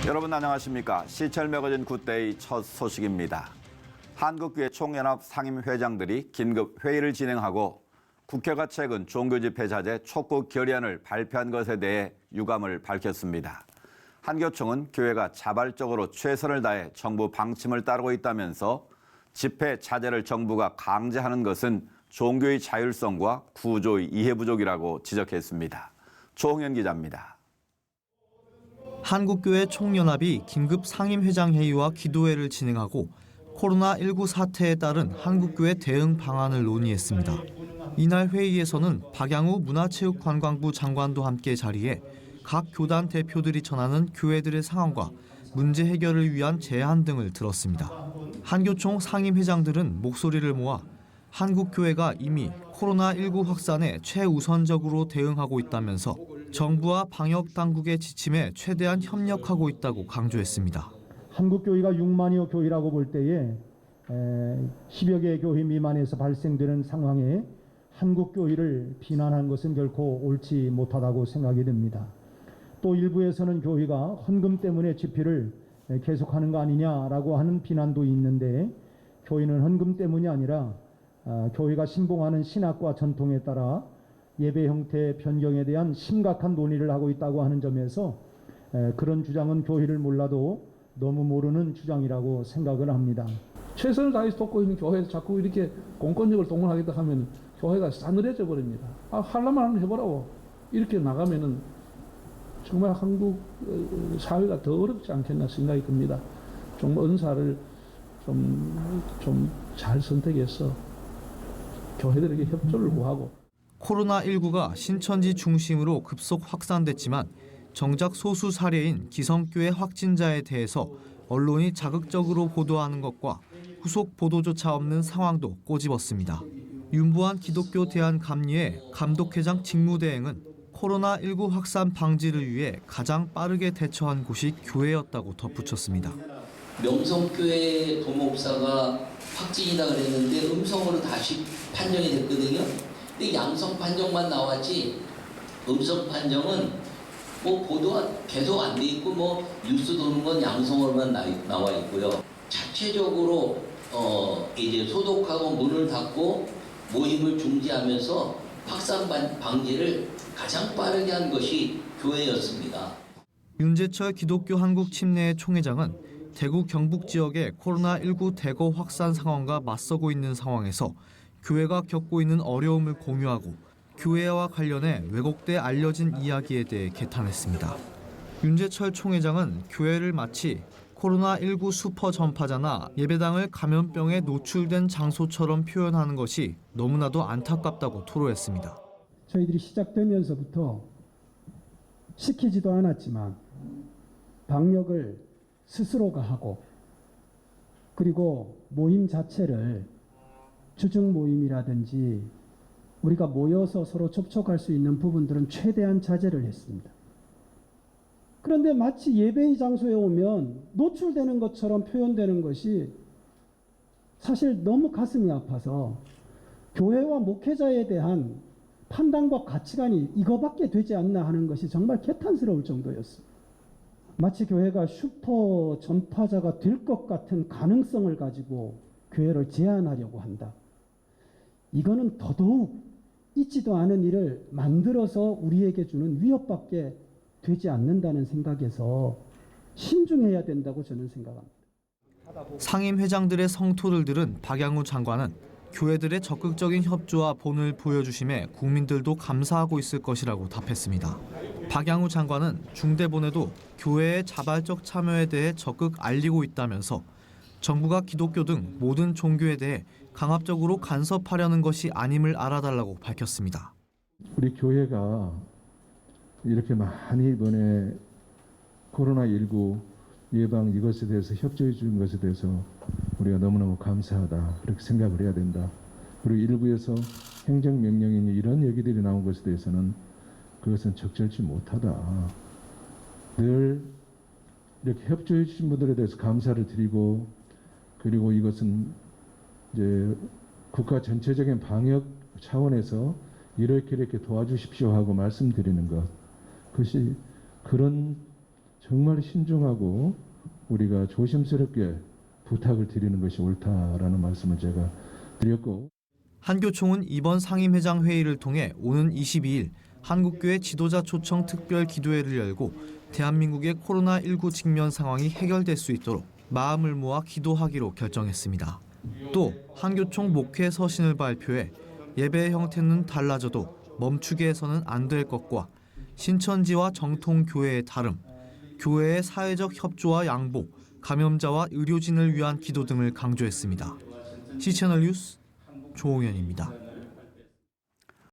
여러분 안녕하십니까? 시철 매거진 굿데이 첫 소식입니다. 한국교회 총연합 상임회장들이 긴급 회의를 진행하고 국회가 최근 종교집회 자제 촉구 결의안을 발표한 것에 대해 유감을 밝혔습니다. 한교총은 교회가 자발적으로 최선을 다해 정부 방침을 따르고 있다면서 집회 자제를 정부가 강제하는 것은 종교의 자율성과 구조의 이해 부족이라고 지적했습니다. 조홍현 기자입니다. 한국교회 총연합이 긴급 상임회장회의와 기도회를 진행하고 코로나19 사태에 따른 한국교회 대응 방안을 논의했습니다. 이날 회의에서는 박양우 문화체육관광부 장관도 함께 자리해 각 교단 대표들이 전하는 교회들의 상황과 문제 해결을 위한 제안 등을 들었습니다. 한교총 상임회장들은 목소리를 모아 한국교회가 이미 코로나19 확산에 최우선적으로 대응하고 있다면서 정부와 방역당국의 지침에 최대한 협력하고 있다고 강조했습니다. 한국교회가 6만여 교회라고 볼 때에 10여 개의 교회 미만에서 발생되는 상황에 한국교회를 비난한 것은 결코 옳지 못하다고 생각이 됩니다. 또 일부에서는 교회가 헌금 때문에 집회를 계속하는 거 아니냐라고 하는 비난도 있는데 교회는 헌금 때문이 아니라 교회가 신봉하는 신학과 전통에 따라 예배 형태 변경에 대한 심각한 논의를 하고 있다고 하는 점에서 그런 주장은 교회를 몰라도 너무 모르는 주장이라고 생각을 합니다. 최선을 다해서 돕고 있는 교회에서 자꾸 이렇게 공권력을 동원하겠다 하면 교회가 싸늘해져 버립니다. 하려면 한번 해보라고 이렇게 나가면은 정말 한국 사회가 더 어렵지 않겠나 생각이 듭니다. 좀 은사를 좀 잘 선택해서 교회들에게 협조를 구하고. 코로나19가 신천지 중심으로 급속 확산됐지만 정작 소수 사례인 기성교회 확진자에 대해서 언론이 자극적으로 보도하는 것과 후속 보도조차 없는 상황도 꼬집었습니다. 윤보한 기독교 대한감리회 감독회장 직무대행은 코로나19 확산 방지를 위해 가장 빠르게 대처한 곳이 교회였다고 덧붙였습니다. 명성교회 도목사가 확진이다 그랬는데 음성으로 다시 판정이 됐거든요. 근데 양성 판정만 나왔지 음성 판정은 뭐 보도가 계속 안 돼 있고 뭐 뉴스 도는 건 양성으로만 나와 있고요. 자체적으로 이제 소독하고 문을 닫고 모임을 중지하면서 확산 방지를 가장 빠르게 한 것이 교회였습니다. 윤재철 기독교 한국 침례회 총회장은 대구 경북 지역의 코로나19 대거 확산 상황과 맞서고 있는 상황에서 교회가 겪고 있는 어려움을 공유하고 교회와 관련해 왜곡돼 알려진 이야기에 대해 개탄했습니다. 윤재철 총회장은 교회를 마치 코로나19 슈퍼 전파자나 예배당을 감염병에 노출된 장소처럼 표현하는 것이 너무나도 안타깝다고 토로했습니다. 저희들이 시작되면서부터 시키지도 않았지만 방역을 스스로가 하고 그리고 모임 자체를 주중 모임이라든지 우리가 모여서 서로 접촉할 수 있는 부분들은 최대한 자제를 했습니다. 그런데 마치 예배의 장소에 오면 노출되는 것처럼 표현되는 것이 사실 너무 가슴이 아파서 교회와 목회자에 대한 판단과 가치관이 이거밖에 되지 않나 하는 것이 정말 개탄스러울 정도였습니다. 마치 교회가 슈퍼 전파자가 될 것 같은 가능성을 가지고 교회를 제한하려고 한다. 이거는 더더욱 있지도 않은 일을 만들어서 우리에게 주는 위협밖에 되지 않는다는 생각에서 신중해야 된다고 저는 생각합니다. 상임회장들의 성토를 들은 박양우 장관은 교회들의 적극적인 협조와 본을 보여주심에 국민들도 감사하고 있을 것이라고 답했습니다. 박양우 장관은 중대본에도 교회의 자발적 참여에 대해 적극 알리고 있다면서 정부가 기독교 등 모든 종교에 대해 강압적으로 간섭하려는 것이 아님을 알아달라고 밝혔습니다. 우리 교회가 이렇게 많이 이번에 코로나19 예방 이것에 대해서 협조해 주는 것에 대해서 우리가 너무너무 감사하다 그렇게 생각을 해야 된다. 그리고 일부에서 행정명령이니 이런 얘기들이 나온 것에 대해서는 그것은 적절치 못하다. 늘 이렇게 협조해 주신 분들에 대해서 감사를 드리고 그리고 이것은 이제 국가 전체적인 방역 차원에서 이렇게 도와주십시오 하고 말씀드리는 것. 그것이 그런 정말 신중하고 우리가 조심스럽게 부탁을 드리는 것이 옳다라는 말씀을 제가 드렸고, 한교총은 이번 상임회장 회의를 통해 오는 22일 한국교회 지도자 초청 특별 기도회를 열고 대한민국의 코로나19 직면 상황이 해결될 수 있도록 마음을 모아 기도하기로 결정했습니다. 또 한교총 목회 서신을 발표해 예배의 형태는 달라져도 멈추게 해서는 안 될 것과 신천지와 정통교회의 다름, 교회의 사회적 협조와 양보, 감염자와 의료진을 위한 기도 등을 강조했습니다. CC채널 뉴스 조홍현입니다.